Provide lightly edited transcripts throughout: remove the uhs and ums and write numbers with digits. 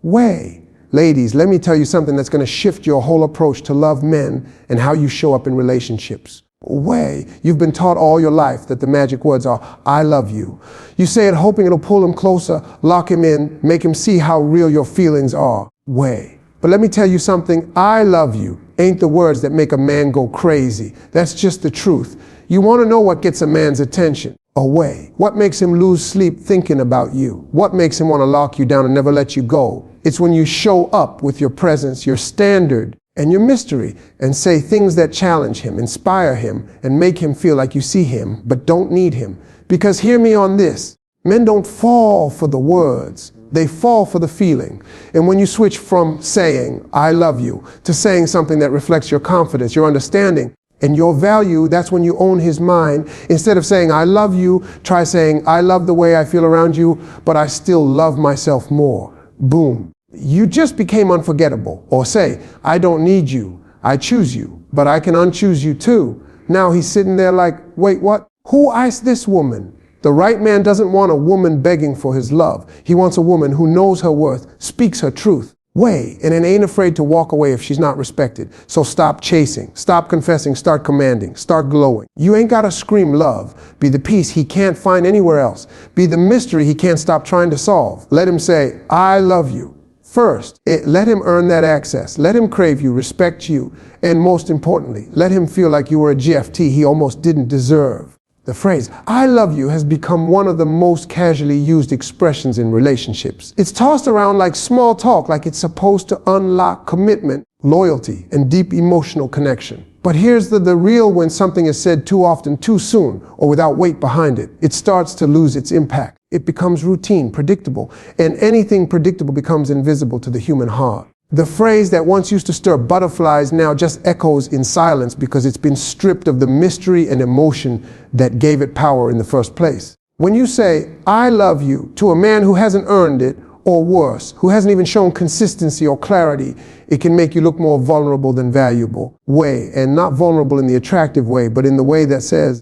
Way. Ladies, let me tell you something that's going to shift your whole approach to love men and how you show up in relationships. Way. You've been taught all your life that the magic words are, I love you. You say it hoping it'll pull him closer, lock him in, make him see how real your feelings are. Way. But let me tell you something, I love you ain't the words that make a man go crazy. That's just the truth. You want to know what gets a man's attention. Away. What makes him lose sleep thinking about you? What makes him want to lock you down and never let you go? It's when you show up with your presence, your standard, and your mystery, and say things that challenge him, inspire him, and make him feel like you see him, but don't need him. Because hear me on this, men don't fall for the words, they fall for the feeling. And when you switch from saying, I love you, to saying something that reflects your confidence, your understanding, and your value, that's when you own his mind. Instead of saying, I love you, try saying, I love the way I feel around you, but I still love myself more. Boom. You just became unforgettable. Or say, I don't need you, I choose you, but I can unchoose you too. Now he's sitting there like, wait, what? Who iced this woman? The right man doesn't want a woman begging for his love. He wants a woman who knows her worth, speaks her truth. Way, and then ain't afraid to walk away if she's not respected. So stop chasing, stop confessing, start commanding, start glowing. You ain't gotta scream love. Be the peace he can't find anywhere else. Be the mystery he can't stop trying to solve. Let him say, I love you. First, let him earn that access. Let him crave you, respect you, and most importantly, let him feel like you were a GFT he almost didn't deserve. The phrase, I love you, has become one of the most casually used expressions in relationships. It's tossed around like small talk, like it's supposed to unlock commitment, loyalty, and deep emotional connection. But here's the real when something is said too often, too soon, or without weight behind it. It starts to lose its impact. It becomes routine, predictable, and anything predictable becomes invisible to the human heart. The phrase that once used to stir butterflies now just echoes in silence because it's been stripped of the mystery and emotion that gave it power in the first place. When you say, I love you, to a man who hasn't earned it, or worse, who hasn't even shown consistency or clarity, it can make you look more vulnerable than valuable. Way, and not vulnerable in the attractive way, but in the way that says,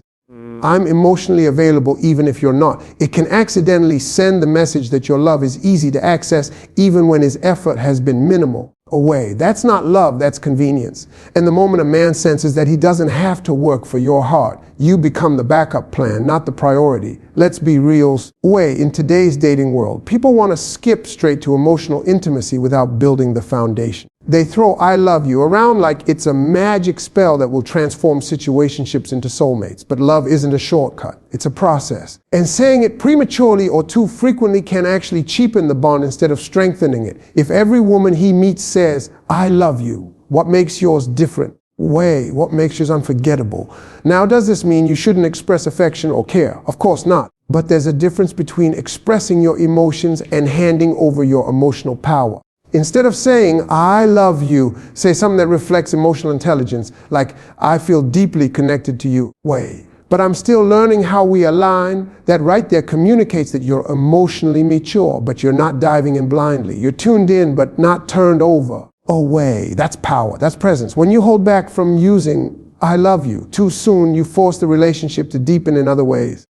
I'm emotionally available even if you're not. It can accidentally send the message that your love is easy to access even when his effort has been minimal. Away. That's not love, that's convenience. And the moment a man senses that he doesn't have to work for your heart, you become the backup plan, not the priority. Let's be real. Way, in today's dating world, people want to skip straight to emotional intimacy without building the foundation. They throw I love you around like it's a magic spell that will transform situationships into soulmates. But love isn't a shortcut. It's a process. And saying it prematurely or too frequently can actually cheapen the bond instead of strengthening it. If every woman he meets says, I love you, what makes yours different? Way, what makes yours unforgettable? Now, does this mean you shouldn't express affection or care? Of course not. But there's a difference between expressing your emotions and handing over your emotional power. Instead of saying, I love you, say something that reflects emotional intelligence, like, I feel deeply connected to you. Way. But I'm still learning how we align. That right there communicates that you're emotionally mature, but you're not diving in blindly. You're tuned in, but not turned over. Away. That's power. That's presence. When you hold back from using, I love you, too soon, you force the relationship to deepen in other ways.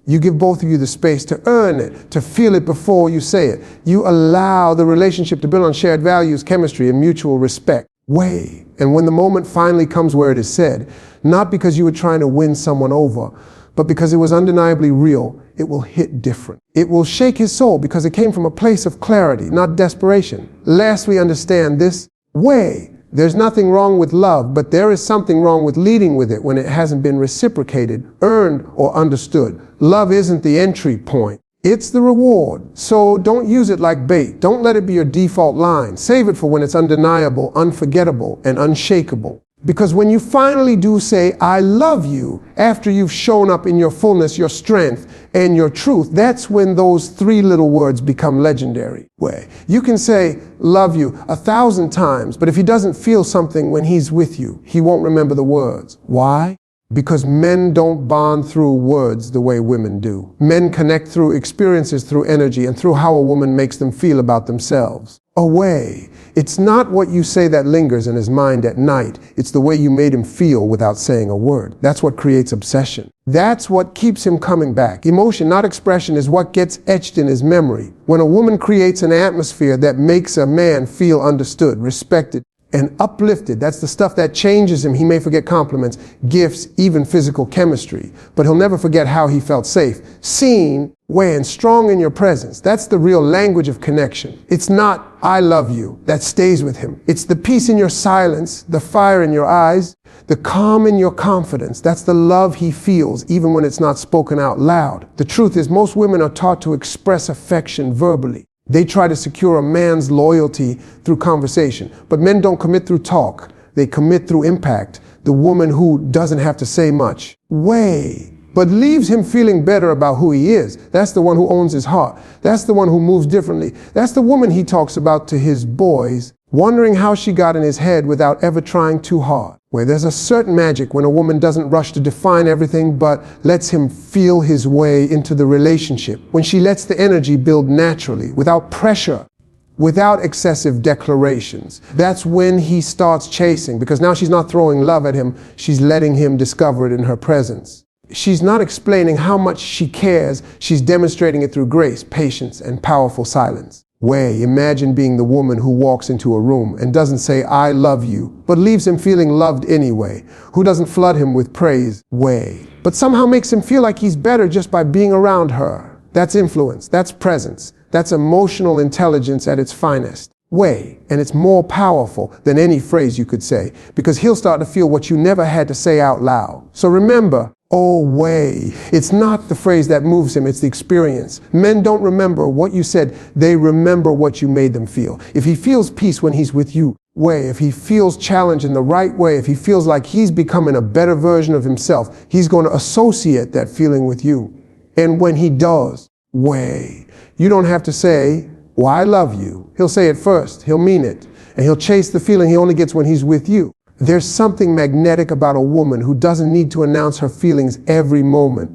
You give both of you the space to earn it, to feel it before you say it. You allow the relationship to build on shared values, chemistry, and mutual respect. Way. And when the moment finally comes where it is said, not because you were trying to win someone over, but because it was undeniably real, it will hit different. It will shake his soul because it came from a place of clarity, not desperation. Lest we understand this, way. There's nothing wrong with love, but there is something wrong with leading with it when it hasn't been reciprocated, earned, or understood. Love isn't the entry point. It's the reward. So don't use it like bait. Don't let it be your default line. Save it for when it's undeniable, unforgettable, and unshakable. Because when you finally do say, I love you, after you've shown up in your fullness, your strength, and your truth, that's when those three little words become legendary. Way. You can say, love you 1,000 times, but if he doesn't feel something when he's with you, he won't remember the words. Why? Because men don't bond through words the way women do. Men connect through experiences, through energy, and through how a woman makes them feel about themselves. Away. It's not what you say that lingers in his mind at night. It's the way you made him feel without saying a word. That's what creates obsession. That's what keeps him coming back. Emotion, not expression, is what gets etched in his memory. When a woman creates an atmosphere that makes a man feel understood, respected, and uplifted, that's the stuff that changes him. He may forget compliments, gifts, even physical chemistry, but he'll never forget how he felt safe, seen, and strong in your presence. That's the real language of connection. It's not "I love you" that stays with him. It's the peace in your silence, the fire in your eyes, the calm in your confidence. That's the love he feels, even when it's not spoken out loud. The truth is, most women are taught to express affection verbally. They try to secure a man's loyalty through conversation. But men don't commit through talk. They commit through impact. The woman who doesn't have to say much, but leaves him feeling better about who he is. That's the one who owns his heart. That's the one who moves differently. That's the woman he talks about to his boys, wondering how she got in his head without ever trying too hard. Where there's a certain magic when a woman doesn't rush to define everything, but lets him feel his way into the relationship. When she lets the energy build naturally, without pressure, without excessive declarations. That's when he starts chasing, because now she's not throwing love at him, she's letting him discover it in her presence. She's not explaining how much she cares, she's demonstrating it through grace, patience, and powerful silence. Imagine being the woman who walks into a room and doesn't say "I love you," but leaves him feeling loved anyway, who doesn't flood him with praise, but somehow makes him feel like he's better just by being around her. That's influence, that's presence, that's emotional intelligence at its finest. And it's more powerful than any phrase you could say, because he'll start to feel what you never had to say out loud. So remember, it's not the phrase that moves him, it's the experience. Men don't remember what you said, they remember what you made them feel. If he feels peace when he's with you, if he feels challenged in the right way, if he feels like he's becoming a better version of himself, he's going to associate that feeling with you. And when he does, you don't have to say, "Well, I love you." He'll say it first, he'll mean it, and he'll chase the feeling he only gets when he's with you. There's something magnetic about a woman who doesn't need to announce her feelings every moment.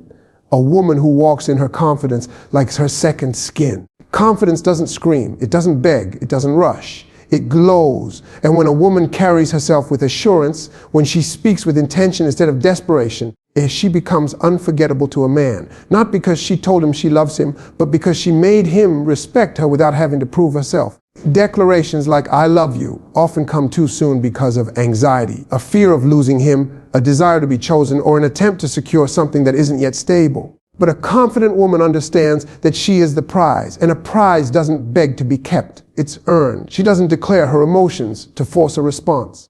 A woman who walks in her confidence like it's her second skin. Confidence doesn't scream, it doesn't beg, it doesn't rush. It glows. And when a woman carries herself with assurance, when she speaks with intention instead of desperation, she becomes unforgettable to a man. Not because she told him she loves him, but because she made him respect her without having to prove herself. Declarations like "I love you" often come too soon because of anxiety, a fear of losing him, a desire to be chosen, or an attempt to secure something that isn't yet stable. But a confident woman understands that she is the prize, and a prize doesn't beg to be kept. It's earned. She doesn't declare her emotions to force a response.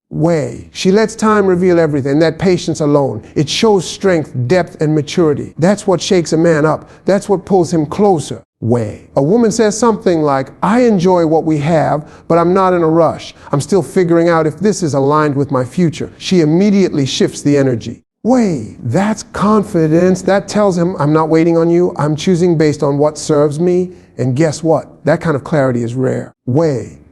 She lets time reveal everything, that patience alone. It shows strength, depth, and maturity. That's what shakes a man up. That's what pulls him closer. A woman says something like, "I enjoy what we have, but I'm not in a rush. I'm still figuring out if this is aligned with my future." She immediately shifts the energy. That's confidence. That tells him, "I'm not waiting on you. I'm choosing based on what serves me." And guess what? That kind of clarity is rare.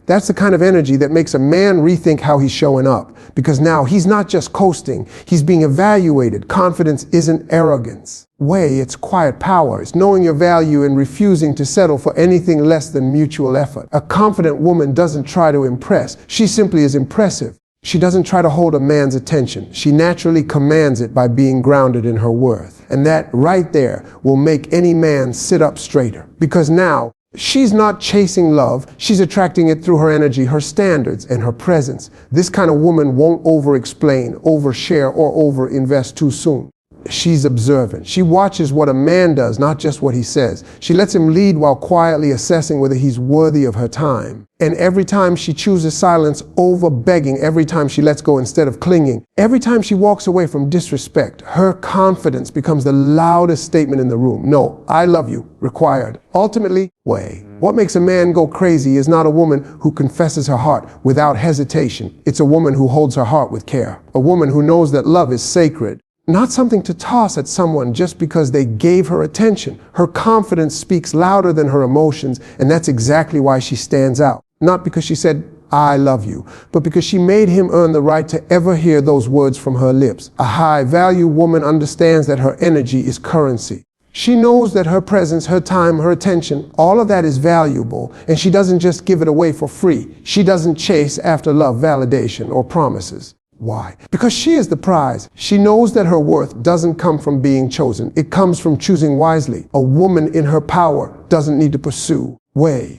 That's the kind of energy that makes a man rethink how he's showing up. Because now he's not just coasting, he's being evaluated. Confidence isn't arrogance. It's quiet power. It's knowing your value and refusing to settle for anything less than mutual effort. A confident woman doesn't try to impress. She simply is impressive. She doesn't try to hold a man's attention. She naturally commands it by being grounded in her worth. And that right there will make any man sit up straighter. Because now, she's not chasing love, she's attracting it through her energy, her standards, and her presence. This kind of woman won't over-explain, overshare, or over-invest too soon. She's observant. She watches what a man does, not just what he says. She lets him lead while quietly assessing whether he's worthy of her time. And every time she chooses silence over begging, every time she lets go instead of clinging, every time she walks away from disrespect, her confidence becomes the loudest statement in the room. "No, I love you," required. Ultimately, what makes a man go crazy is not a woman who confesses her heart without hesitation. It's a woman who holds her heart with care. A woman who knows that love is sacred. Not something to toss at someone just because they gave her attention. Her confidence speaks louder than her emotions, and that's exactly why she stands out. Not because she said, I love you, but because she made him earn the right to ever hear those words from her lips. A high-value woman understands that her energy is currency. She knows that her presence, her time, her attention, all of that is valuable, and she doesn't just give it away for free. She doesn't chase after love, validation, or promises. Why? Because she is the prize. She knows that her worth doesn't come from being chosen. It comes from choosing wisely. A woman in her power doesn't need to pursue.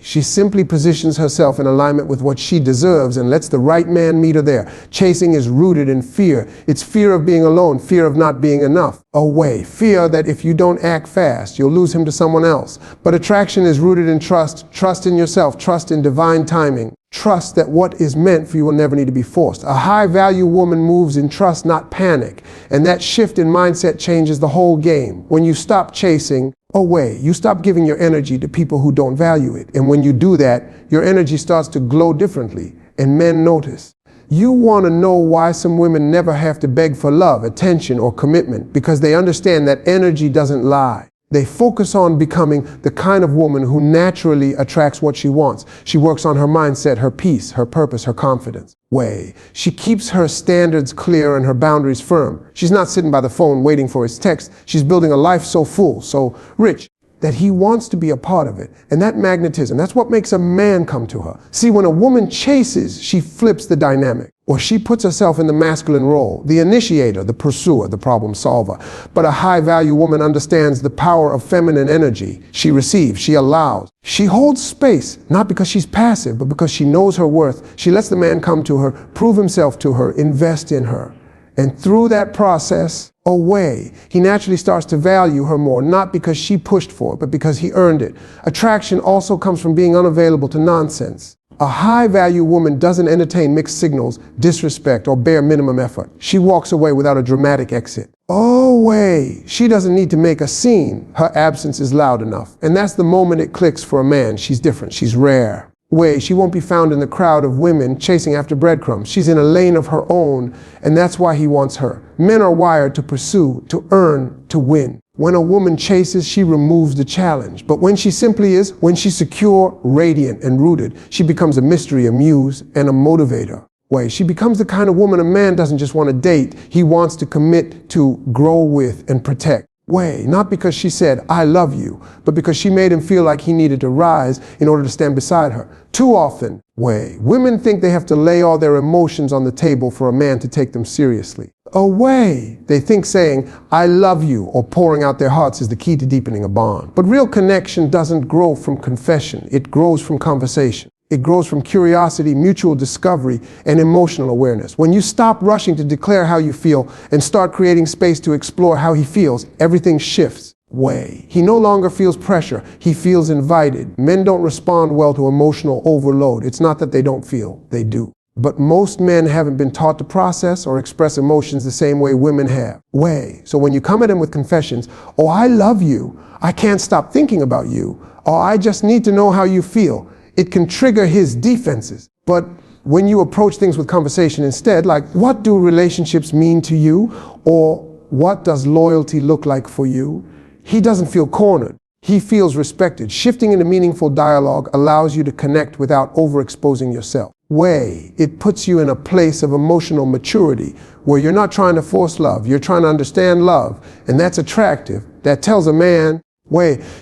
She simply positions herself in alignment with what she deserves and lets the right man meet her there. Chasing is rooted in fear. It's fear of being alone, fear of not being enough. Fear that if you don't act fast, you'll lose him to someone else. But attraction is rooted in trust, trust in yourself, trust in divine timing. Trust that what is meant for you will never need to be forced. A high-value woman moves in trust, not panic. And that shift in mindset changes the whole game. When you stop chasing, you stop giving your energy to people who don't value it. And when you do that, your energy starts to glow differently, and men notice. You want to know why some women never have to beg for love, attention, or commitment, because they understand that energy doesn't lie. They focus on becoming the kind of woman who naturally attracts what she wants. She works on her mindset, her peace, her purpose, her confidence. She keeps her standards clear and her boundaries firm. She's not sitting by the phone waiting for his text. She's building a life so full, so rich, that he wants to be a part of it. And that magnetism, that's what makes a man come to her. See, when a woman chases, she flips the dynamic. Or she puts herself in the masculine role, the initiator, the pursuer, the problem solver. But a high-value woman understands the power of feminine energy. She receives, she allows. She holds space, not because she's passive, but because she knows her worth. She lets the man come to her, prove himself to her, invest in her. And through that process, he naturally starts to value her more, not because she pushed for it, but because he earned it. Attraction also comes from being unavailable to nonsense. A high-value woman doesn't entertain mixed signals, disrespect, or bare minimum effort. She walks away without a dramatic exit. She doesn't need to make a scene. Her absence is loud enough. And that's the moment it clicks for a man. She's different. She's rare. She won't be found in the crowd of women chasing after breadcrumbs. She's in a lane of her own, and that's why he wants her. Men are wired to pursue, to earn, to win. When a woman chases, she removes the challenge. But when she simply is, when she's secure, radiant, and rooted, she becomes a mystery, a muse, and a motivator. She becomes the kind of woman a man doesn't just want to date. He wants to commit to, grow with, and protect. Not because she said, I love you, but because she made him feel like he needed to rise in order to stand beside her. Too often, women think they have to lay all their emotions on the table for a man to take them seriously. They think saying, I love you, or pouring out their hearts is the key to deepening a bond. But real connection doesn't grow from confession. It grows from conversation. It grows from curiosity, mutual discovery, and emotional awareness. When you stop rushing to declare how you feel and start creating space to explore how he feels, everything shifts. He no longer feels pressure. He feels invited. Men don't respond well to emotional overload. It's not that they don't feel, they do. But most men haven't been taught to process or express emotions the same way women have. So when you come at him with confessions, I love you, I can't stop thinking about you, or I just need to know how you feel, it can trigger his defenses. But when you approach things with conversation instead, like, what do relationships mean to you? Or what does loyalty look like for you? He doesn't feel cornered. He feels respected. Shifting into meaningful dialogue allows you to connect without overexposing yourself. It puts you in a place of emotional maturity where you're not trying to force love. You're trying to understand love. And that's attractive. That tells a man,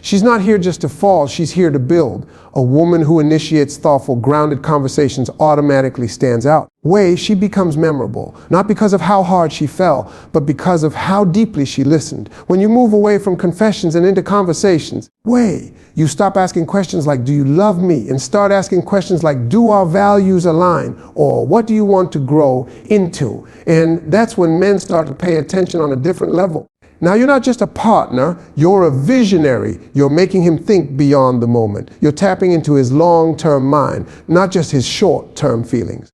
she's not here just to fall, she's here to build. A woman who initiates thoughtful, grounded conversations automatically stands out. She becomes memorable, not because of how hard she fell, but because of how deeply she listened. When you move away from confessions and into conversations, you stop asking questions like, do you love me? And start asking questions like, do our values align? Or what do you want to grow into? And that's when men start to pay attention on a different level. Now, you're not just a partner, you're a visionary. You're making him think beyond the moment. You're tapping into his long-term mind, not just his short-term feelings.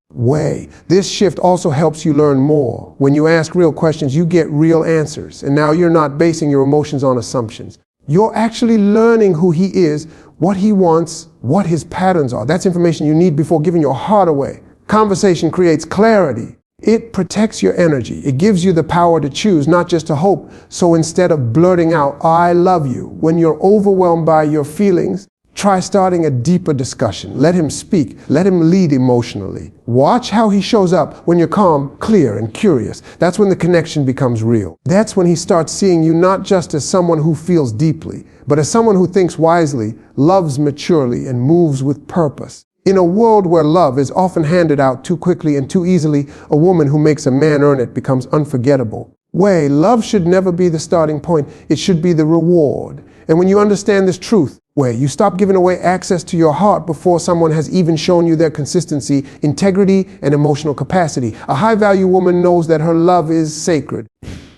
This shift also helps you learn more. When you ask real questions, you get real answers. And now you're not basing your emotions on assumptions. You're actually learning who he is, what he wants, what his patterns are. That's information you need before giving your heart away. Conversation creates clarity. It protects your energy. It gives you the power to choose, not just to hope. So instead of blurting out, I love you, when you're overwhelmed by your feelings, Try starting a deeper discussion. Let him speak. Let him lead emotionally. Watch how he shows up when you're calm, clear, and curious. That's when the connection becomes real. That's when he starts seeing you not just as someone who feels deeply, but as someone who thinks wisely, loves maturely, and moves with purpose. In a world where love is often handed out too quickly and too easily, a woman who makes a man earn it becomes unforgettable. Love should never be the starting point. It should be the reward. And when you understand this truth, you stop giving away access to your heart before someone has even shown you their consistency, integrity, and emotional capacity. A high-value woman knows that her love is sacred,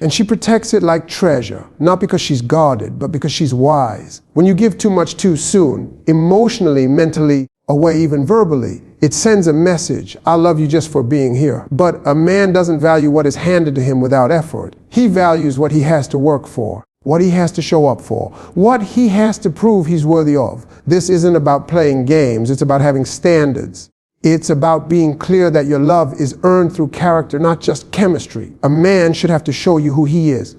and she protects it like treasure, not because she's guarded, but because she's wise. When you give too much too soon, emotionally, mentally, or even verbally, it sends a message, I love you just for being here. But a man doesn't value what is handed to him without effort. He values what he has to work for, what he has to show up for, what he has to prove he's worthy of. This isn't about playing games, it's about having standards. It's about being clear that your love is earned through character, not just chemistry. A man should have to show you who he is,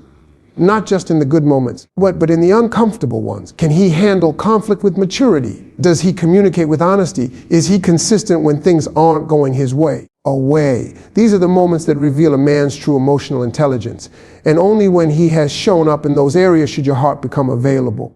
not just in the good moments, but in the uncomfortable ones. Can he handle conflict with maturity? Does he communicate with honesty? Is he consistent when things aren't going his way? These are the moments that reveal a man's true emotional intelligence. And only when he has shown up in those areas should your heart become available.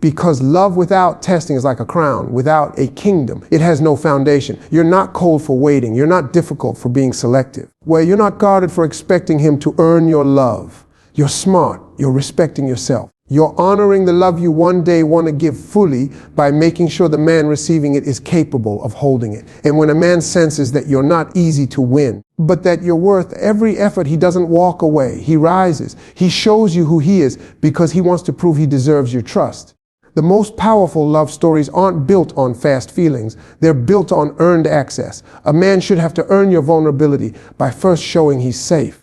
Because love without testing is like a crown without a kingdom. It has no foundation. You're not cold for waiting. You're not difficult for being selective. You're not guarded for expecting him to earn your love. You're smart. You're respecting yourself. You're honoring the love you one day want to give fully by making sure the man receiving it is capable of holding it. And when a man senses that you're not easy to win, but that you're worth every effort, he doesn't walk away. He rises. He shows you who he is because he wants to prove he deserves your trust. The most powerful love stories aren't built on fast feelings. They're built on earned access. A man should have to earn your vulnerability by first showing he's safe.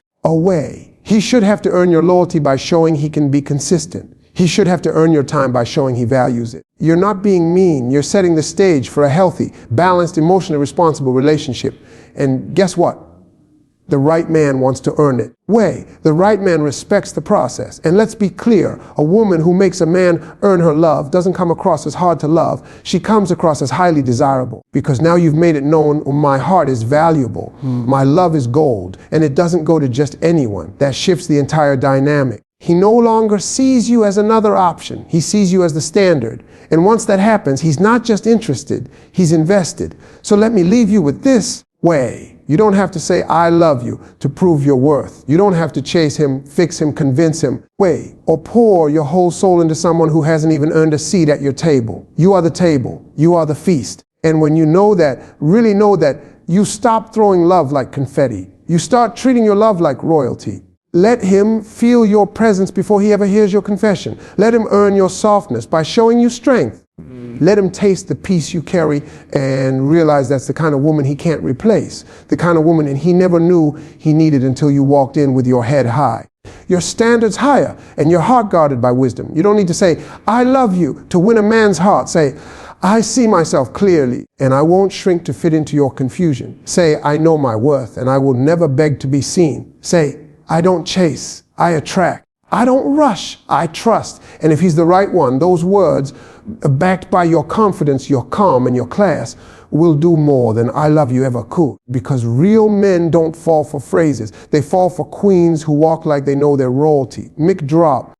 He should have to earn your loyalty by showing he can be consistent. He should have to earn your time by showing he values it. You're not being mean. You're setting the stage for a healthy, balanced, emotionally responsible relationship. And guess what? The right man wants to earn it. The right man respects the process. And let's be clear, a woman who makes a man earn her love doesn't come across as hard to love. She comes across as highly desirable. Because now you've made it known, my heart is valuable. My love is gold. And it doesn't go to just anyone. That shifts the entire dynamic. He no longer sees you as another option. He sees you as the standard. And once that happens, he's not just interested, he's invested. So let me leave you with this. You don't have to say, I love you to prove your worth. You don't have to chase him, fix him, convince him. Or pour your whole soul into someone who hasn't even earned a seat at your table. You are the table. You are the feast. And when you know that, really know that, you stop throwing love like confetti. You start treating your love like royalty. Let him feel your presence before he ever hears your confession. Let him earn your softness by showing you strength. Let him taste the peace you carry and realize that's the kind of woman he can't replace. The kind of woman he never knew he needed until you walked in with your head high. Your standards higher and your heart guarded by wisdom. You don't need to say, I love you to win a man's heart. Say, I see myself clearly and I won't shrink to fit into your confusion. Say, I know my worth and I will never beg to be seen. Say, I don't chase, I attract. I don't rush, I trust. And if he's the right one, those words, backed by your confidence, your calm, and your class, will do more than I love you ever could. Because real men don't fall for phrases. They fall for queens who walk like they know their royalty. Mic drop.